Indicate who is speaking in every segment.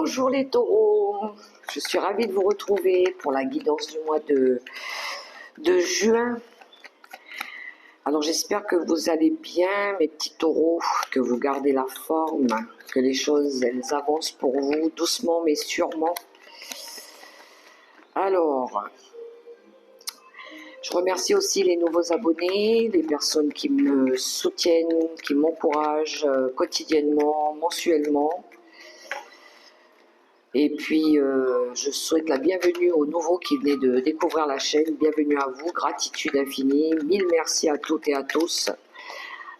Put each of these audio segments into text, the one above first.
Speaker 1: Bonjour les taureaux, je suis ravie de vous retrouver pour la guidance du mois de juin. Alors j'espère que vous allez bien mes petits taureaux, que vous gardez la forme, que les choses elles avancent pour vous doucement mais sûrement. Alors, je remercie aussi les nouveaux abonnés, les personnes qui me soutiennent, qui m'encouragent quotidiennement, mensuellement. Et puis, je souhaite la bienvenue aux nouveaux qui venaient de découvrir la chaîne. Bienvenue à vous, gratitude infinie. Mille merci à toutes et à tous.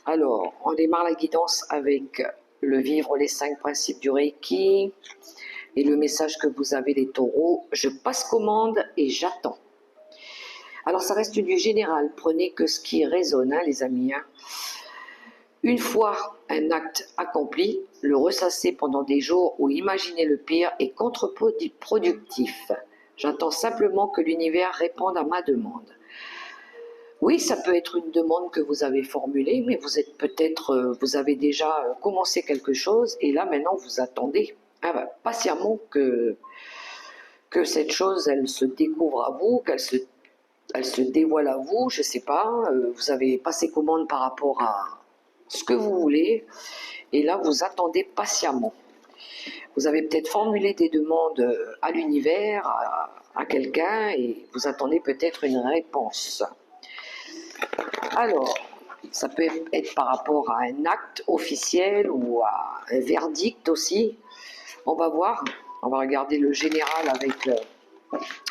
Speaker 1: Alors, on démarre la guidance avec le vivre les 5 principes du Reiki. Et le message que vous avez les taureaux, je passe commande et j'attends. Alors, ça reste du général. Prenez que ce qui résonne, hein, les amis. Hein. Une fois un acte accompli, le ressasser pendant des jours ou imaginer le pire est contre-productif. J'attends simplement que l'univers réponde à ma demande. Oui, ça peut être une demande que vous avez formulée, mais vous êtes peut-être, vous avez déjà commencé quelque chose et là maintenant vous attendez patiemment que cette chose elle se découvre à vous, qu'elle se dévoile à vous, je ne sais pas, vous avez passé commande par rapport à ce que vous voulez, et là vous attendez patiemment. Vous avez peut-être formulé des demandes à l'univers, à quelqu'un, et vous attendez peut-être une réponse. Alors, ça peut être par rapport à un acte officiel ou à un verdict aussi. On va voir, on va regarder le général avec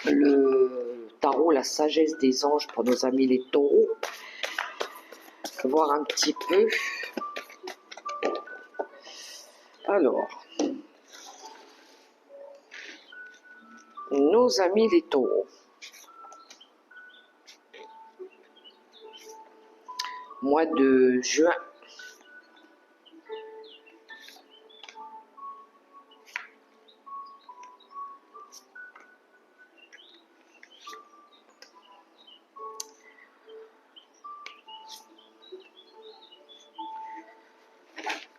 Speaker 1: le tarot, la sagesse des anges pour nos amis les taureaux. Voir un petit peu. Alors, nos amis les taureaux. Mois de juin.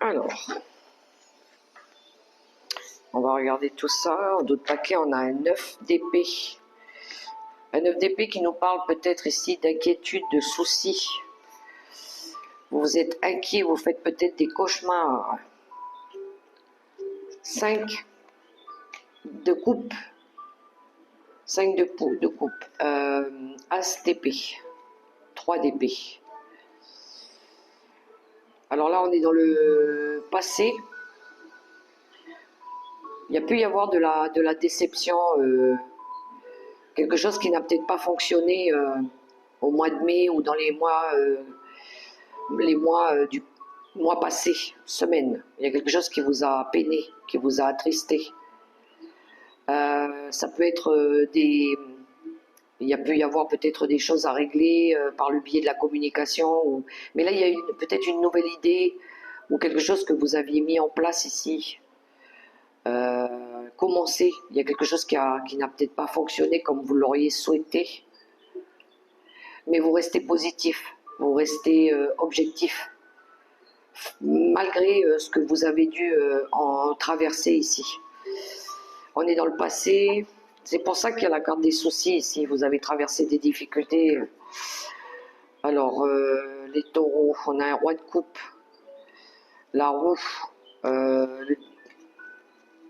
Speaker 1: Alors, on va regarder tout ça. D'autres paquets, on a un 9 d'épée. Un 9 d'épée qui nous parle peut-être ici d'inquiétude, de soucis. Vous êtes inquiet, vous faites peut-être des cauchemars. 5 de coupe. 5 de coupe. As d'épée. 3 d'épée. Alors là, on est dans le passé. Il y a pu y avoir de la déception, quelque chose qui n'a peut-être pas fonctionné au mois de mai ou dans les mois du mois passé, semaine. Il y a quelque chose qui vous a peiné, qui vous a attristé. Ça peut être il y a pu y avoir peut-être des choses à régler par le biais de la communication. Mais là, il y a peut-être une nouvelle idée ou quelque chose que vous aviez mis en place ici. Commencer. Il y a quelque chose qui n'a peut-être pas fonctionné comme vous l'auriez souhaité. Mais vous restez positif, vous restez objectif. Malgré ce que vous avez dû en traverser ici. On est dans le passé. C'est pour ça qu'il y a la carte des soucis ici. Vous avez traversé des difficultés. Alors, les taureaux, on a un roi de coupe. La roue.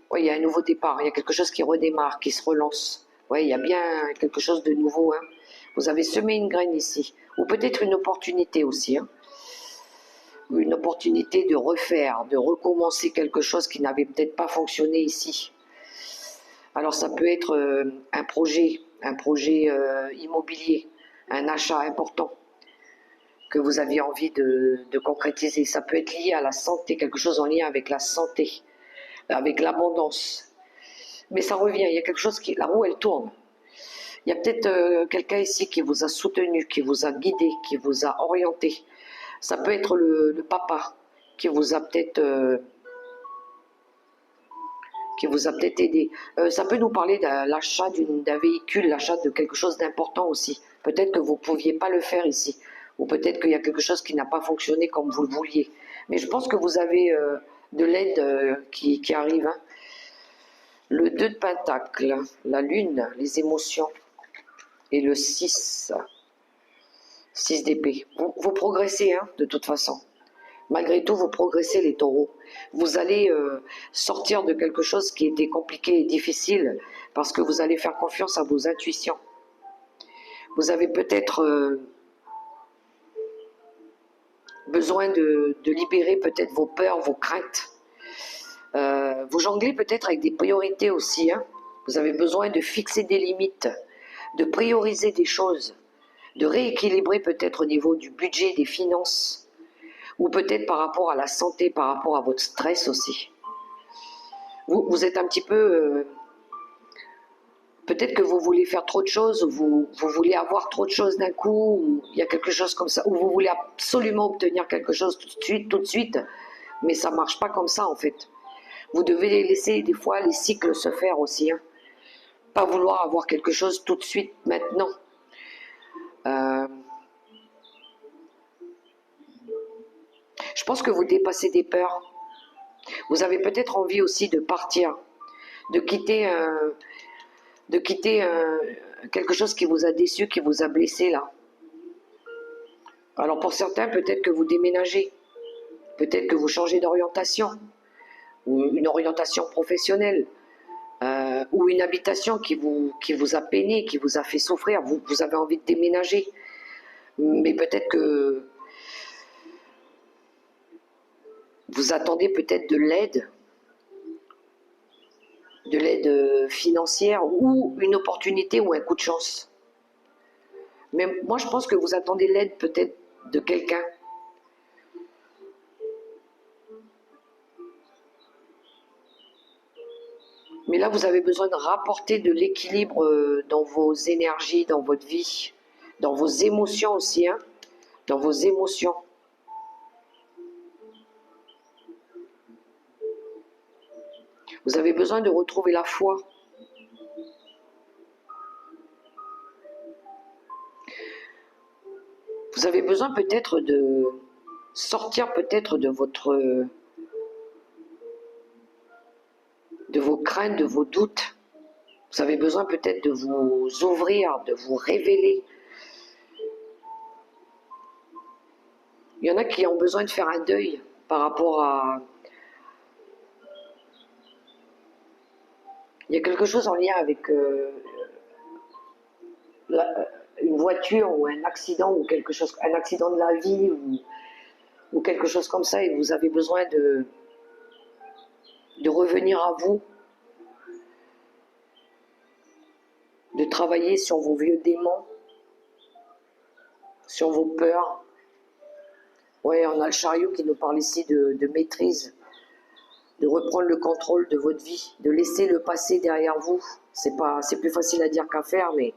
Speaker 1: Oui, il y a un nouveau départ. Il y a quelque chose qui redémarre, qui se relance. Oui, il y a bien quelque chose de nouveau. Hein. Vous avez semé une graine ici. Ou peut-être une opportunité aussi. Hein. Une opportunité de refaire, de recommencer quelque chose qui n'avait peut-être pas fonctionné ici. Alors ça peut être un projet immobilier, un achat important que vous aviez envie de concrétiser. Ça peut être lié à la santé, quelque chose en lien avec la santé, avec l'abondance. Mais ça revient, il y a quelque chose qui... La roue, elle tourne. Il y a peut-être quelqu'un ici qui vous a soutenu, qui vous a guidé, qui vous a orienté. Ça peut être le papa qui vous a peut-être aidé. Ça peut nous parler de l'achat d'un véhicule, l'achat de quelque chose d'important aussi. Peut-être que vous ne pouviez pas le faire ici. Ou peut-être qu'il y a quelque chose qui n'a pas fonctionné comme vous le vouliez. Mais je pense que vous avez de l'aide qui arrive. Hein. Le 2 de Pentacle, la Lune, les émotions. Et le 6 d'épée. Vous progressez, hein, de toute façon. Malgré tout, vous progressez, les taureaux. Vous allez sortir de quelque chose qui était compliqué et difficile parce que vous allez faire confiance à vos intuitions. Vous avez peut-être besoin de libérer peut-être vos peurs, vos craintes. Vous jonglez peut-être avec des priorités aussi. Hein. Vous avez besoin de fixer des limites, de prioriser des choses, de rééquilibrer peut-être au niveau du budget, des finances, ou peut-être par rapport à la santé, par rapport à votre stress aussi. Vous êtes un petit peu... peut-être que vous voulez faire trop de choses, vous voulez avoir trop de choses d'un coup, ou il y a quelque chose comme ça, ou vous voulez absolument obtenir quelque chose tout de suite, mais ça ne marche pas comme ça en fait. Vous devez laisser des fois les cycles se faire aussi. Hein. Pas vouloir avoir quelque chose tout de suite, maintenant. Je pense que vous dépassez des peurs. Vous avez peut-être envie aussi de partir, de quitter, quelque chose qui vous a déçu, qui vous a blessé là. Alors pour certains, peut-être que vous déménagez, peut-être que vous changez d'orientation, ou une orientation professionnelle, ou une habitation qui vous a peiné, qui vous a fait souffrir, vous avez envie de déménager. Mais peut-être que vous attendez peut-être de l'aide financière ou une opportunité ou un coup de chance. Mais moi, je pense que vous attendez l'aide peut-être de quelqu'un. Mais là, vous avez besoin de rapporter de l'équilibre dans vos énergies, dans votre vie, dans vos émotions aussi, hein, dans vos émotions. Vous avez besoin de retrouver la foi. Vous avez besoin peut-être de sortir peut-être de vos craintes, de vos doutes. Vous avez besoin peut-être de vous ouvrir, de vous révéler. Il y en a qui ont besoin de faire un deuil par rapport à... Il y a quelque chose en lien avec une voiture ou un accident ou quelque chose, un accident de la vie ou quelque chose comme ça, et vous avez besoin de revenir à vous, de travailler sur vos vieux démons, sur vos peurs. Ouais, on a le chariot qui nous parle ici de maîtrise, de reprendre le contrôle de votre vie, de laisser le passé derrière vous. C'est plus facile à dire qu'à faire, mais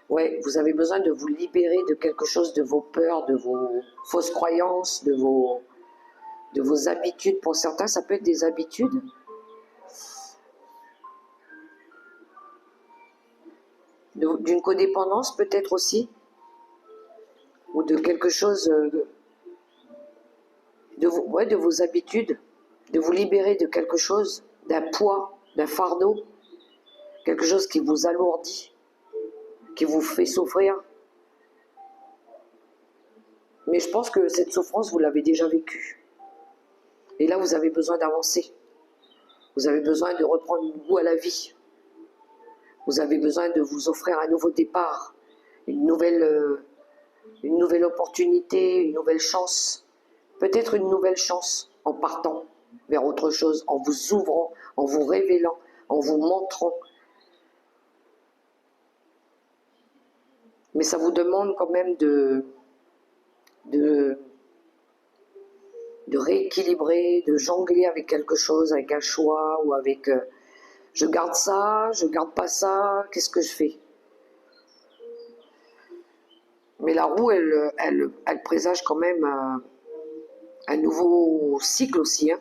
Speaker 1: ouais, vous avez besoin de vous libérer de quelque chose, de vos peurs, de vos fausses croyances, de vos habitudes. Pour certains, ça peut être des habitudes. D'une codépendance peut-être aussi, ou de quelque chose, de vos habitudes, de vous libérer de quelque chose, d'un poids, d'un fardeau, quelque chose qui vous alourdit, qui vous fait souffrir. Mais je pense que cette souffrance, vous l'avez déjà vécue. Et là, vous avez besoin d'avancer. Vous avez besoin de reprendre goût à la vie. Vous avez besoin de vous offrir un nouveau départ, une nouvelle opportunité, une nouvelle chance. Peut-être une nouvelle chance en partant vers autre chose, en vous ouvrant, en vous révélant, en vous montrant. Mais ça vous demande quand même de rééquilibrer, de jongler avec quelque chose, avec un choix ou avec je garde ça, je garde pas ça, qu'est-ce que je fais? Mais la roue, elle présage quand même un nouveau cycle aussi. Hein.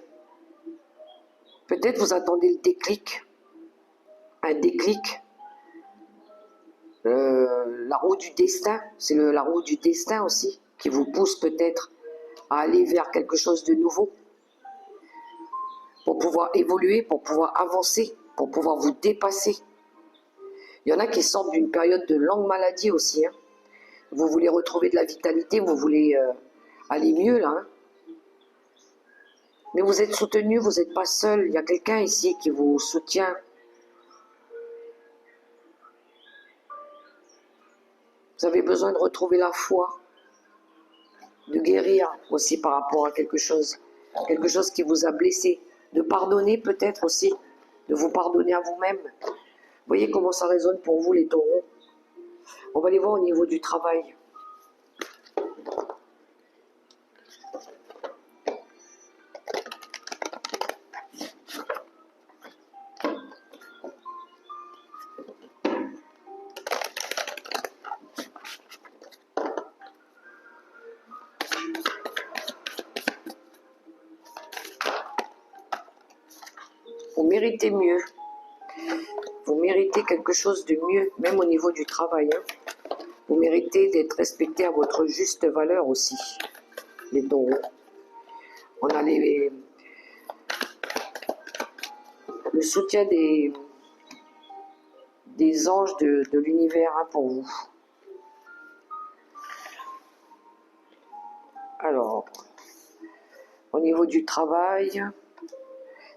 Speaker 1: Peut-être vous attendez le déclic, un déclic. La roue du destin, c'est la roue du destin aussi, qui vous pousse peut-être à aller vers quelque chose de nouveau, pour pouvoir évoluer, pour pouvoir avancer, pour pouvoir vous dépasser. Il y en a qui sortent d'une période de longue maladie aussi. Hein. Vous voulez retrouver de la vitalité, vous voulez aller mieux là. Hein. Mais vous êtes soutenu, vous n'êtes pas seul. Il y a quelqu'un ici qui vous soutient. Vous avez besoin de retrouver la foi, de guérir aussi par rapport à quelque chose qui vous a blessé, de pardonner peut-être aussi, de vous pardonner à vous-même. Vous voyez comment ça résonne pour vous les taureaux. On va aller voir au niveau du travail. Vous méritez mieux. Vous méritez quelque chose de mieux, même au niveau du travail. Hein. Vous méritez d'être respecté à votre juste valeur aussi, les taureaux. On a le soutien des anges de l'univers hein, pour vous. Alors, au niveau du travail,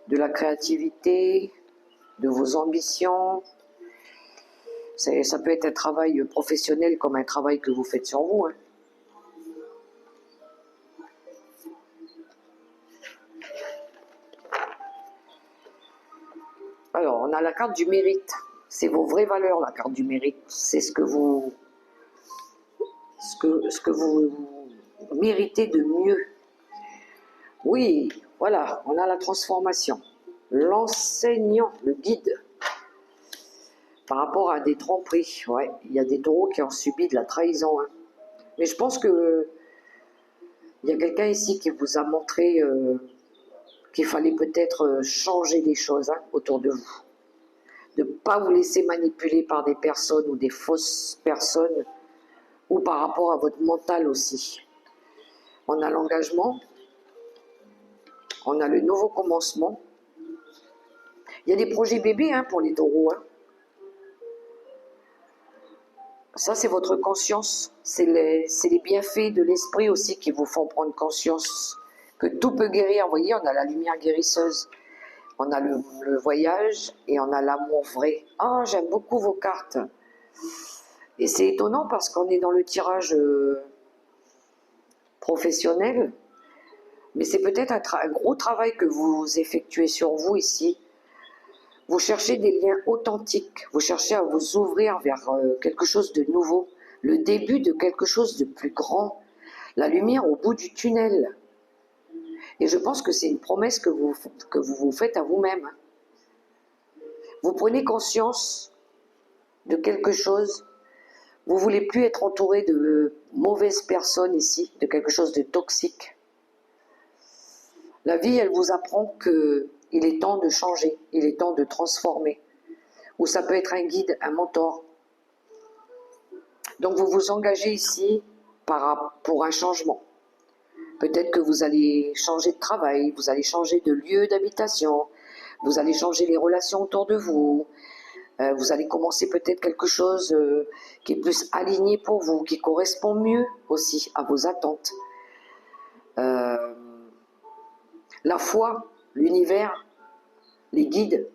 Speaker 1: de la créativité, de vos ambitions, ça peut être un travail professionnel comme un travail que vous faites sur vous. Hein. Alors, on a la carte du mérite. C'est vos vraies valeurs, la carte du mérite. C'est ce que vous méritez de mieux. Oui, voilà, on a la transformation. L'enseignant, le guide. Par rapport à des tromperies, ouais, il y a des taureaux qui ont subi de la trahison. Hein. Mais je pense que il y a quelqu'un ici qui vous a montré qu'il fallait peut-être changer les choses hein, autour de vous. De ne pas vous laisser manipuler par des personnes ou des fausses personnes ou par rapport à votre mental aussi. On a l'engagement, on a le nouveau commencement. Il y a des projets bébés hein, pour les taureaux. Hein. Ça, c'est votre conscience. C'est les bienfaits de l'esprit aussi qui vous font prendre conscience que tout peut guérir. Vous voyez, on a la lumière guérisseuse. On a le voyage et on a l'amour vrai. Ah, j'aime beaucoup vos cartes. Et c'est étonnant parce qu'on est dans le tirage professionnel. Mais c'est peut-être un gros travail que vous effectuez sur vous ici. Vous cherchez des liens authentiques. Vous cherchez à vous ouvrir vers quelque chose de nouveau. Le début de quelque chose de plus grand. La lumière au bout du tunnel. Et je pense que c'est une promesse que vous vous faites à vous-même. Vous prenez conscience de quelque chose. Vous ne voulez plus être entouré de mauvaises personnes ici, de quelque chose de toxique. La vie, elle vous apprend qu'il est temps de changer, il est temps de transformer. Ou ça peut être un guide, un mentor. Donc vous vous engagez ici pour un changement. Peut-être que vous allez changer de travail, vous allez changer de lieu d'habitation, vous allez changer les relations autour de vous, vous allez commencer peut-être quelque chose qui est plus aligné pour vous, qui correspond mieux aussi à vos attentes. La foi, l'univers, les guides,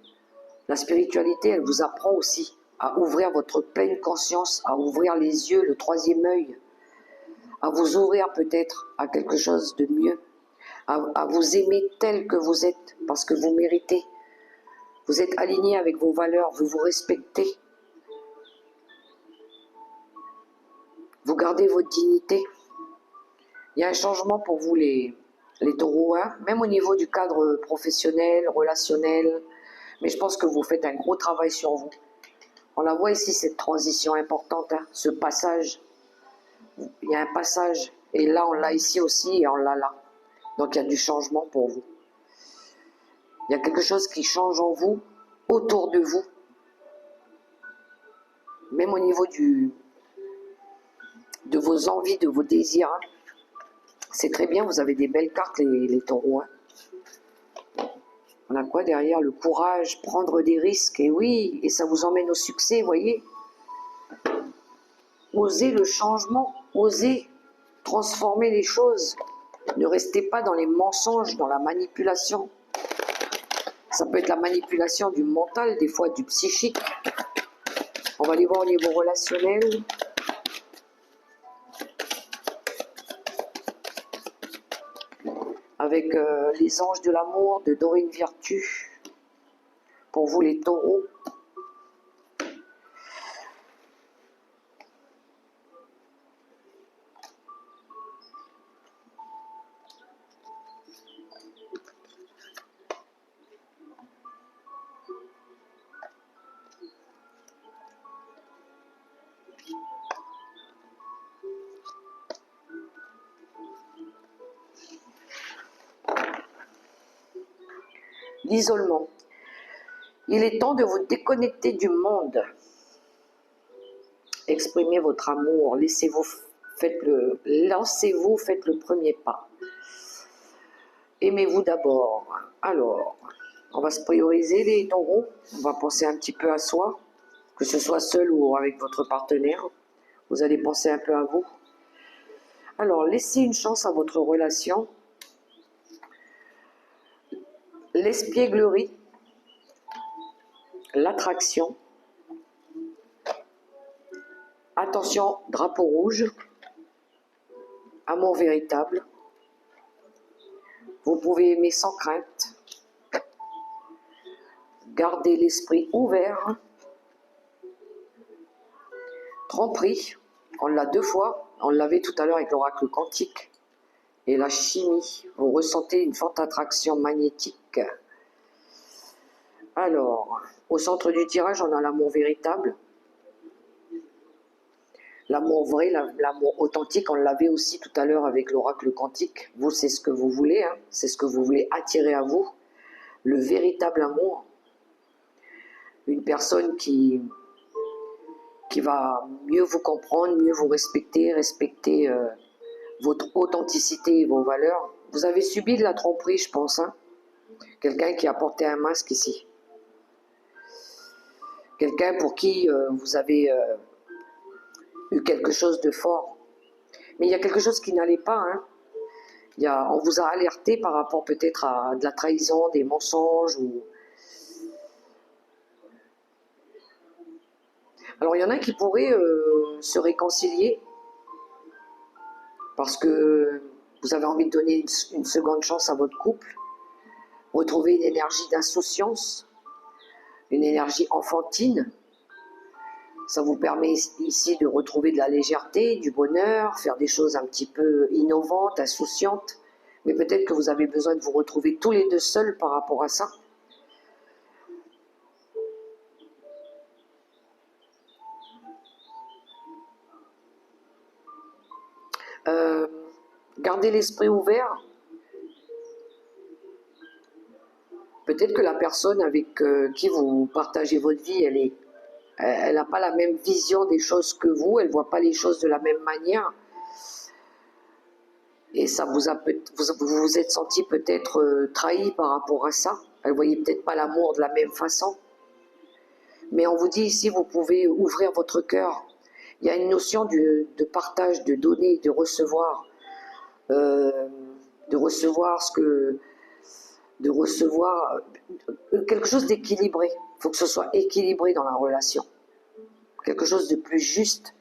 Speaker 1: la spiritualité, elle vous apprend aussi à ouvrir votre pleine conscience, à ouvrir les yeux, le troisième œil, à vous ouvrir peut-être à quelque chose de mieux, à vous aimer tel que vous êtes, parce que vous méritez. Vous êtes aligné avec vos valeurs, vous vous respectez. Vous gardez votre dignité. Il y a un changement pour vous les taureaux, hein, même au niveau du cadre professionnel, relationnel. Mais je pense que vous faites un gros travail sur vous. On la voit ici, cette transition importante, hein, ce passage. Il y a un passage, et là on l'a ici aussi, et on l'a là. Donc il y a du changement pour vous. Il y a quelque chose qui change en vous, autour de vous. Même au niveau de vos envies, de vos désirs. Hein. C'est très bien, vous avez des belles cartes les taureaux. Hein. On a quoi derrière? Le courage, prendre des risques, et oui, et ça vous emmène au succès, voyez. Osez le changement, osez transformer les choses. Ne restez pas dans les mensonges, dans la manipulation. Ça peut être la manipulation du mental, des fois du psychique. On va aller voir au niveau relationnel. Avec les anges de l'amour de Dorine Virtue. Pour vous les taureaux. L'isolement. Il est temps de vous déconnecter du monde. Exprimez votre amour, lancez-vous, faites le premier pas. Aimez-vous d'abord. Alors, on va se prioriser les taureaux. On va penser un petit peu à soi, que ce soit seul ou avec votre partenaire. Vous allez penser un peu à vous. Alors, laissez une chance à votre relation. L'espièglerie, l'attraction. Attention, drapeau rouge. Amour véritable. Vous pouvez aimer sans crainte. Gardez l'esprit ouvert. Tromperie, on l'a 2 fois. On l'avait tout à l'heure avec l'oracle quantique. Et la chimie, vous ressentez une forte attraction magnétique. Alors, au centre du tirage, on a l'amour véritable. L'amour vrai, l'amour authentique, on l'avait aussi tout à l'heure avec l'oracle quantique. Vous, c'est ce que vous voulez, hein, c'est ce que vous voulez attirer à vous. Le véritable amour. Une personne qui va mieux vous comprendre, mieux vous respecter, votre authenticité et vos valeurs. Vous avez subi de la tromperie, je pense. Hein. Quelqu'un qui a porté un masque ici. Quelqu'un pour qui vous avez eu quelque chose de fort. Mais il y a quelque chose qui n'allait pas. Hein. On vous a alerté par rapport peut-être à de la trahison, des mensonges. Alors il y en a qui pourraient se réconcilier parce que vous avez envie de donner une seconde chance à votre couple. Retrouver une énergie d'insouciance, une énergie enfantine. Ça vous permet ici de retrouver de la légèreté, du bonheur, faire des choses un petit peu innovantes, insouciantes. Mais peut-être que vous avez besoin de vous retrouver tous les deux seuls par rapport à ça. Gardez l'esprit ouvert. Peut-être que la personne avec qui vous partagez votre vie, elle n'a pas la même vision des choses que vous, elle ne voit pas les choses de la même manière. Et ça vous vous êtes senti peut-être trahi par rapport à ça. Elle ne voyait peut-être pas l'amour de la même façon. Mais on vous dit ici, vous pouvez ouvrir votre cœur. Il y a une notion de partage, de donner, de recevoir quelque chose d'équilibré. Il faut que ce soit équilibré dans la relation. Quelque chose de plus juste.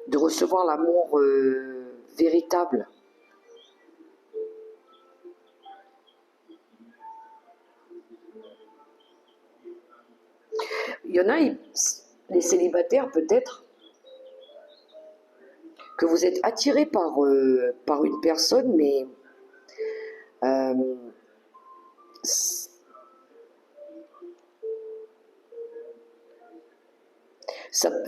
Speaker 1: De recevoir l'amour véritable. Il y en a, les célibataires peut-être, que vous êtes attiré par une personne, mais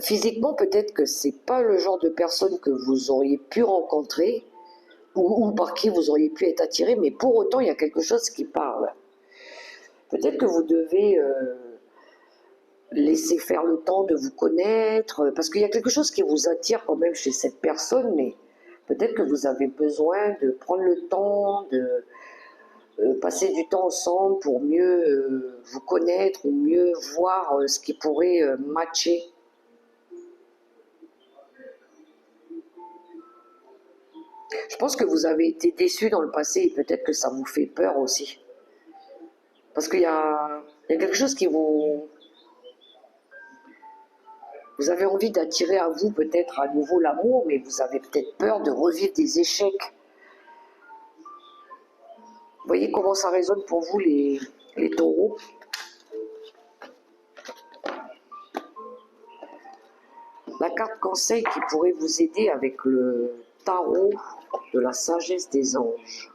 Speaker 1: physiquement peut-être que c'est pas le genre de personne que vous auriez pu rencontrer ou par qui vous auriez pu être attiré, mais pour autant il y a quelque chose qui parle. Peut-être que vous devez laisser faire le temps de vous connaître, parce qu'il y a quelque chose qui vous attire quand même chez cette personne, mais Peut-être que vous avez besoin de prendre le temps, de passer du temps ensemble pour mieux vous connaître ou mieux voir ce qui pourrait matcher. Je pense que vous avez été déçus dans le passé et peut-être que ça vous fait peur aussi. Parce qu'il y a quelque chose qui vous... Vous avez envie d'attirer à vous peut-être à nouveau l'amour, mais vous avez peut-être peur de revivre des échecs. Vous voyez comment ça résonne pour vous les taureaux? La carte conseil qui pourrait vous aider avec le tarot de la sagesse des anges.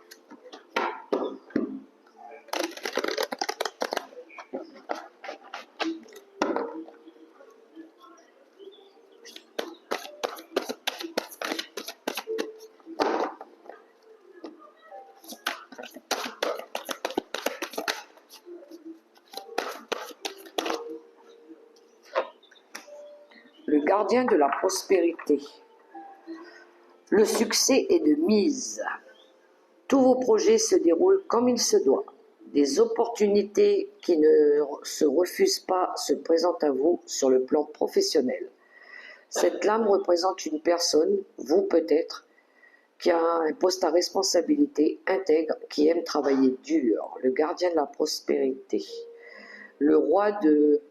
Speaker 1: Le gardien de la prospérité. Le succès est de mise. Tous vos projets se déroulent comme il se doit. Des opportunités qui ne se refusent pas se présentent à vous sur le plan professionnel. Cette lame représente une personne, vous peut-être, qui a un poste à responsabilité, intègre, qui aime travailler dur. Le gardien de la prospérité. Le roi de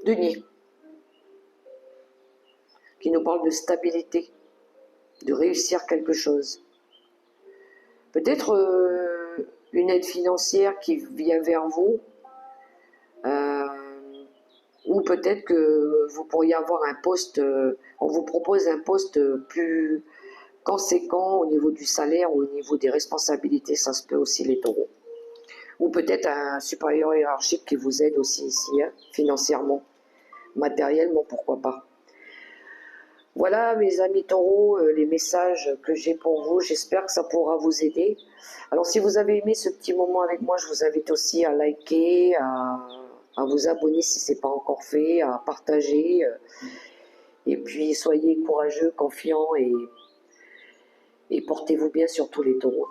Speaker 1: denier, qui nous parle de stabilité, de réussir quelque chose. Peut-être une aide financière qui vient vers vous, ou peut-être que vous pourriez avoir un poste, on vous propose un poste plus conséquent au niveau du salaire ou au niveau des responsabilités, ça se peut aussi les taureaux. Ou peut-être un supérieur hiérarchique qui vous aide aussi ici, hein, financièrement, matériellement, pourquoi pas. Voilà mes amis taureaux, les messages que j'ai pour vous, j'espère que ça pourra vous aider. Alors si vous avez aimé ce petit moment avec moi, je vous invite aussi à liker, à vous abonner si ce n'est pas encore fait, à partager. Et puis soyez courageux, confiants et portez-vous bien sur tous les taureaux.